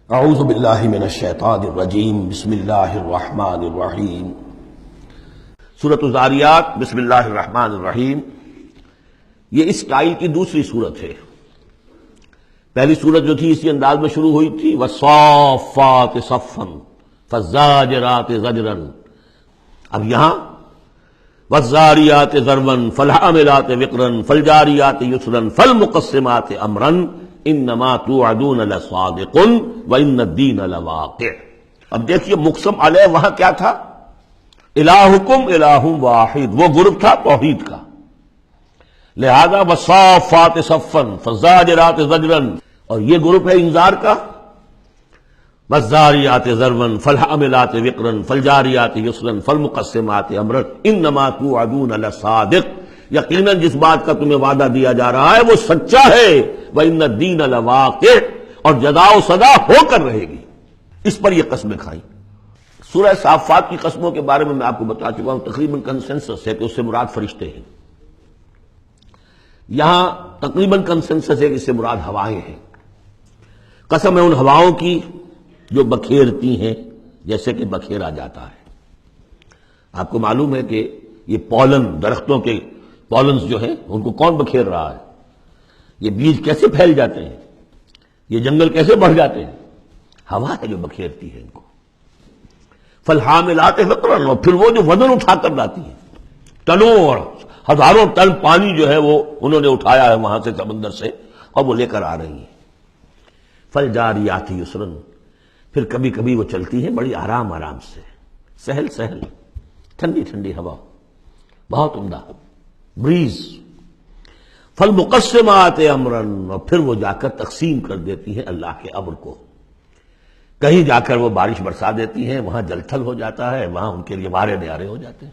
اعوذ باللہ من الشیطان الرجیم بسم اللہ الرحمن الرحیم سورۃ الذاریات بسم اللہ الرحمن الرحیم۔ یہ اس اسٹائل کی دوسری صورت ہے۔ پہلی صورت جو تھی اسی انداز میں شروع ہوئی تھی، والصافات صفا فالزاجرات زجرا۔ اب یہاں والذاریات ذروا فالحاملات وقرا فالجاریات یسرا فالمقسمات امرا انما توعدون لصادق وان الدین لواقع۔ اب دیکھیے مقسم علیہ وہاں کیا تھا؟ الہکم الہ واحد، وہ گروپ تھا توحید کا، لہذا والصافات صفا فالزاجرات زجرا، اور یہ گروپ ہے انذار کا، والذاریات ذروا فالحاملات وقرا فالجاریات یسرا فالمقسمات امرا انما توعدون لصادق، یقیناً جس بات کا تمہیں وعدہ دیا جا رہا ہے وہ سچا ہے، وَإِنَّ الدِّينَ لَوَاقِعٌ، اور جزا و سزا ہو کر رہے گی۔ اس پر یہ قسمیں کھائیں۔ سورہ صافات کی قسموں کے بارے میں آپ کو بتا چکا ہوں، تقریباً کنسنسس ہے کہ اس سے مراد فرشتے ہیں۔ یہاں تقریباً کنسنسس ہے کہ اس سے مراد ہوائیں ہیں۔ قسم ہے ان ہواؤں کی جو بکھیرتی ہیں جیسے کہ بکھیرا جاتا ہے۔ آپ کو معلوم ہے کہ یہ پولن، درختوں کے پولنز جو ہیں ان کو کون بکھیر رہا ہے؟ یہ بیج کیسے پھیل جاتے ہیں، یہ جنگل کیسے بڑھ جاتے ہیں؟ ہوا ہے جو بکھیرتی ہے ان کو۔ فالحاملات وقرا، اور پھر وہ جو وزن اٹھا کر لاتی ہیں، ٹنوں اور ہزاروں ٹن پانی جو ہے وہ انہوں نے اٹھایا ہے وہاں سے سمندر سے، اور وہ لے کر آ رہی ہیں۔ فالجاریات یسرا، پھر کبھی کبھی وہ چلتی ہیں بڑی آرام آرام سے، سہل سہل، ٹھنڈی ٹھنڈی ہوا، بہت عمدہ بریز۔ فالمقسمات امرا، اور پھر وہ جا کر تقسیم کر دیتی ہیں اللہ کے امر کو۔ کہیں جا کر وہ بارش برسا دیتی ہیں، وہاں جل تھل ہو جاتا ہے، وہاں ان کے لیے مارے نیارے ہو جاتے ہیں۔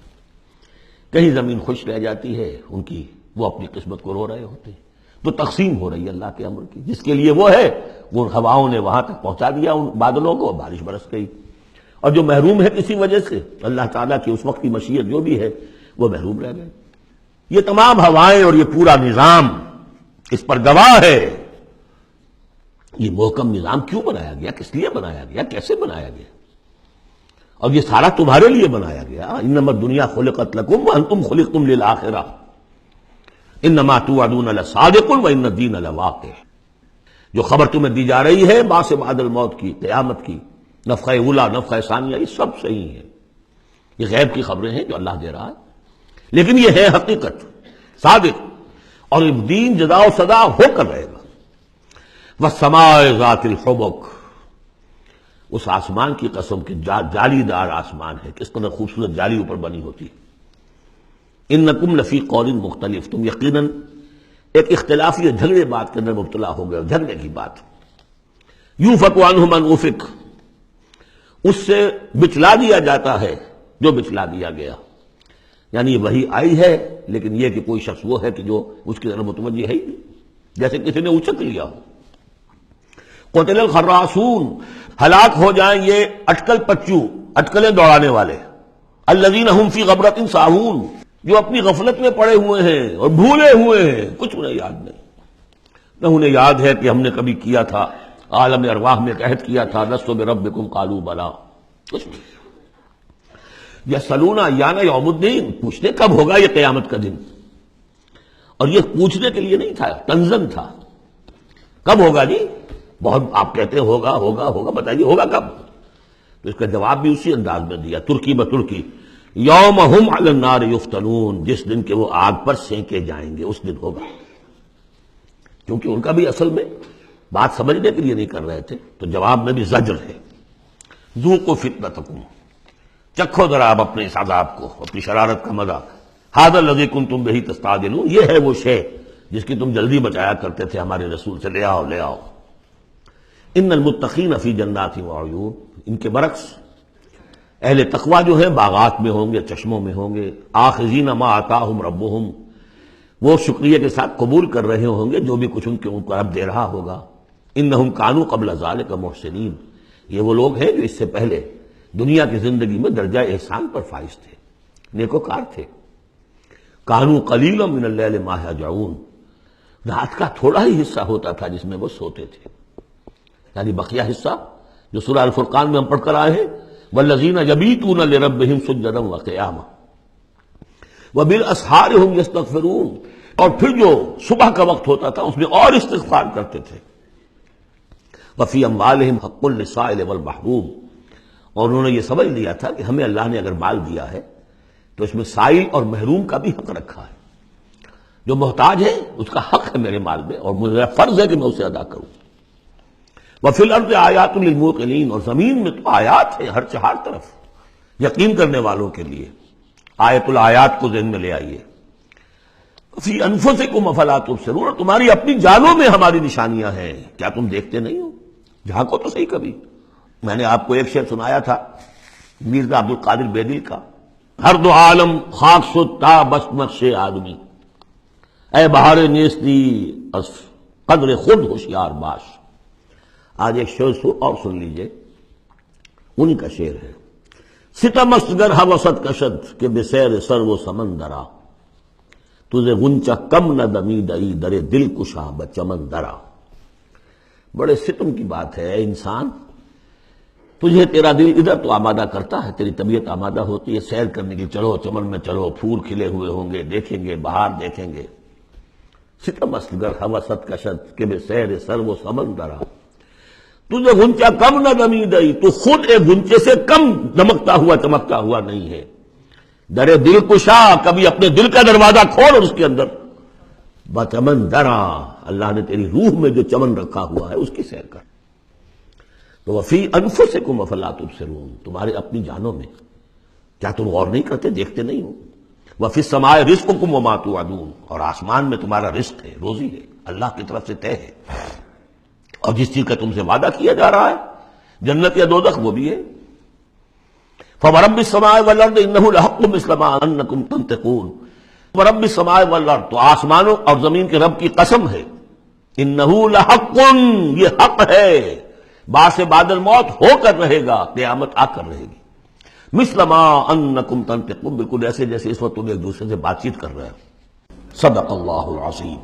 کہیں زمین خشک رہ جاتی ہے ان کی، وہ اپنی قسمت کو رو رہے ہوتے ہیں۔ تو تقسیم ہو رہی ہے اللہ کے امر کی، جس کے لیے وہ ہے وہ ہوائوں نے وہاں تک پہنچا دیا ان بادلوں کو، بارش برس گئی۔ اور جو محروم ہے کسی وجہ سے، اللہ تعالیٰ کی اس وقت کی مشیت جو بھی ہے، وہ محروم رہ گئے۔ یہ تمام ہوائیں اور یہ پورا نظام اس پر گواہ ہے۔ یہ محکم نظام کیوں بنایا گیا، کس لیے بنایا گیا، کیسے بنایا گیا؟ اور یہ سارا تمہارے لیے بنایا گیا۔ انما الدنیا خلقت لکم وانتم خلقتم للآخرہ انما توعدون لصادق وان الدین لواقع۔ جو خبر تمہیں دی جا رہی ہے بعث بعد الموت کی، قیامت کی، نفخہ اولیٰ، نفخہ ثانیہ، یہ سب صحیح ہے۔ یہ غیب کی خبریں ہیں جو اللہ دے رہا ہے، لیکن یہ ہے حقیقت، صادق، اور دین جزا و سزا ہو کر رہے گا۔ والسماء ذات الحبک، اس آسمان کی قسم کہ جالی دار آسمان ہے، کس قدر خوبصورت جالی اوپر بنی ہوتی ہے۔ انکم لفی قول مختلف، تم یقیناً ایک اختلافی جھگڑے بات کے اندر مبتلا ہو گئے، جھگڑے کی بات۔ یوفک عنہ من افک، اس سے بچلا دیا جاتا ہے جو بچلا دیا گیا، یعنی وہی آئی ہے لیکن یہ کہ کوئی شخص وہ ہے کہ جو اس کی طرف متوجہ ہے ہی نہیں، جیسے کسی نے اچک لیا ہو۔ قتل الخراصون، ہلاک ہو جائیں یہ اٹکل پچو، اٹکلیں دوڑانے والے، الذین هم فی غفلۃ ساہون، جو اپنی غفلت میں پڑے ہوئے ہیں اور بھولے ہوئے ہیں، کچھ انہیں یاد نہیں۔ نہ انہیں یاد ہے کہ ہم نے کبھی کیا تھا، عالم ارواح میں عہد کیا تھا، لست بربکم قالوا بلا، کچھ نہیں۔ یسألون ایان یوم الدین، پوچھتے کب ہوگا یہ قیامت کا دن، اور یہ پوچھنے کے لیے نہیں تھا، تنزن تھا، کب ہوگا جی؟ بہت آپ کہتے ہیں ہوگا ہوگا ہوگا، بتائیے ہوگا کب؟ تو اس کا جواب بھی اسی انداز میں دیا، ترکی بترکی، یوم ہم علی النار یفتنون، جس دن کے وہ آگ پر سینکے جائیں گے، اس دن ہوگا۔ کیونکہ ان کا بھی اصل میں بات سمجھنے کے لیے نہیں کر رہے تھے، تو جواب میں بھی زجر ہے۔ ذوقوا فتنتکم، چکھو ذرا آپ اپنے اس عذاب کو، اپنی شرارت کا مزہ۔ ھذا الذی کنتم بہ تستعجلون، یہ ہے وہ شے جس کی تم جلدی بچایا کرتے تھے ہمارے رسول سے، لے آؤ لے آؤ۔ ان المتقین فی جنات وعیون، ان کے برعکس اہل تقویٰ جو ہیں باغات میں ہوں گے، چشموں میں ہوں گے، آخذین ما آتاہم ربہم، وہ شکریہ کے ساتھ قبول کر رہے ہوں گے جو بھی کچھ ان کو رب دے رہا ہوگا۔ انہم کانوا قبل ذلک محسنین، یہ وہ لوگ ہیں جو اس سے پہلے دنیا کی زندگی میں درجہ احسان پر فائز تھے، نیکوکار تھے۔ کانوا قلیلا من اللیل ما یہجعون، رات کا تھوڑا ہی حصہ ہوتا تھا جس میں وہ سوتے تھے، یعنی بقیہ حصہ جو سورہ الفرقان میں ہم پڑھ کر آئے ہیں، والذین یبیتون لربہم سجدا وقیاما وبالاسحار هم یستغفرون، اور پھر جو صبح کا وقت ہوتا تھا اس میں اور استغفار کرتے تھے۔ وفی اموالہم حق للسائل والمحروم، اور انہوں نے یہ سمجھ لیا تھا کہ ہمیں اللہ نے اگر مال دیا ہے تو اس میں سائل اور محروم کا بھی حق رکھا ہے، جو محتاج ہے اس کا حق ہے میرے مال میں، اور میرا فرض ہے کہ میں اسے ادا کروں۔ وفی الارض آیات للموقنین، اور زمین میں تو آیات ہیں ہر چہار طرف یقین کرنے والوں کے لیے۔ آیت الآیات کو ذہن میں لے آئیے۔ فی انفسکم افلا تبصرون، اور تمہاری اپنی جانوں میں ہماری نشانیاں ہیں، کیا تم دیکھتے نہیں ہو؟ جھانکو تو صحیح کبھی۔ میں نے آپ کو ایک شعر سنایا تھا میرزا عبد القادر بیدل کا، ہر دو عالم خاک شد تا بس نقش آدمی، اے بہار نیستی از قدر خود ہوشیار باش۔ آج ایک شعر اور سن لیجئے، انہی کا شعر ہے۔ ستم است گر ہوست کشد کہ بسیر سر و سمندرا، تجھے غنچہ کم نہ دمیدئی در دل کشا بچمن درا۔ بڑے ستم کی بات ہے، اے انسان، تجھے تیرا دل ادھر تو آمادہ کرتا ہے، تیری طبیعت آمادہ ہوتی ہے سیر کرنے کی، چلو چمن میں چلو، پھول کھلے ہوئے ہوں گے، دیکھیں گے، بہار دیکھیں گے۔ ستم است گر ہوست کشد کہ بسیر سر و سمندرا، تجھے غنچہ کم نہ دمیدئی، تو خود ایک غنچے سے کم دمکتا ہوا چمکتا ہوا نہیں ہے۔ در دل کشا، کبھی اپنے دل کا دروازہ کھول اور اس کے اندر بچمن درا، اللہ نے تیری روح میں جو چمن رکھا ہوا ہے اس کی سیر کر۔ تو وفی انفسکم افلا تبصرون، تمہارے اپنی جانوں میں کیا تم غور نہیں کرتے، دیکھتے نہیں ہو؟ وفی السماء رزقکم وما توعدون، اور آسمان میں تمہارا رزق ہے، روزی ہے، اللہ کی طرف سے طے ہے، اور جس چیز کا تم سے وعدہ کیا جا رہا ہے جنت یا دوزخ وہ بھی ہے۔ فورب السماء والارض انہ لحق مثل ما انکم تنطقون، ورب السماء والارض، تو آسمانوں اور زمین کے رب کی قسم ہے، انہ لحق، یہ حق ہے، باعث بعد الموت ہو کر رہے گا، قیامت آ کر رہے گی۔ مثل ما انکم تنطقون، بالکل ایسے جیسے اس وقت تم ایک دوسرے سے بات چیت کر رہے ہیں۔ صدق اللہ العظیم۔